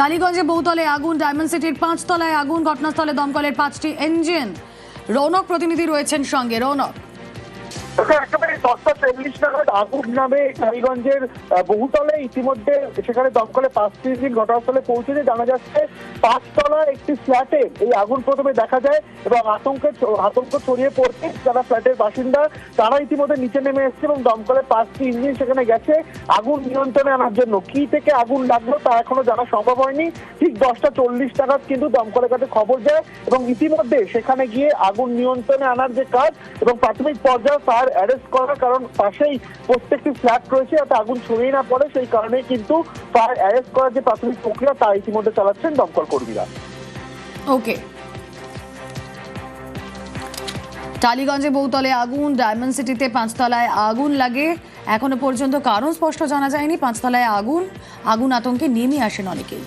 টালিগঞ্জে বহুতলে আগুন, ডায়মন্ড সিটির 5 তলায় আগুন, ঘটনাস্থলে দমকলের 5টি ইঞ্জিন। রৌনক প্রতিনিধি রয়েছেন সঙ্গে। রৌনক, একেবারে 10:40 নাগাদ আগুন নামে টালিগঞ্জের বহুতলে। ইতিমধ্যে সেখানে দমকলে 5টি ইঞ্জিন ঘটনাস্থলে পৌঁছেছে। জানা যাচ্ছে 5 তলা একটি ফ্ল্যাটে এই আগুন প্রথমে দেখা যায় এবং আতঙ্ক ছড়িয়ে পড়ছে যারা ফ্ল্যাটের বাসিন্দা, তারা ইতিমধ্যে নিচে নেমে এসছে এবং দমকলে 5টি ইঞ্জিন সেখানে গেছে আগুন নিয়ন্ত্রণে আনার জন্য। কি থেকে আগুন লাগলো তা এখনো জানা সম্ভব হয়নি। ঠিক 10:40 নাগাদ কিন্তু দমকলের কাছে খবর যায় এবং ইতিমধ্যে সেখানে গিয়ে আগুন নিয়ন্ত্রণে আনার যে কাজ এবং প্রাথমিক পর্যায়ে ফায়ার অ্যারেস্ট করার, কারণ পাশেই প্রত্যেকটি ফ্ল্যাট রয়েছে যাতে আগুন ছড়িয়ে না পড়ে, সেই কারণে কিন্তু ফায়ার অ্যারেস্ট করার যে প্রাথমিক প্রক্রিয়া তা ইতিমধ্যে চালাচ্ছেন দমকল কর্মীরা। ওকে। টালিগঞ্জে বহুতলে আগুন, ডায়মন্ড সিটিতে 5 তলায় আগুন লাগে। এখনো পর্যন্ত কারণ স্পষ্ট জানা যায়নি। 5 তলায় আগুন আতঙ্কে নেমে আসেন অনেকেই।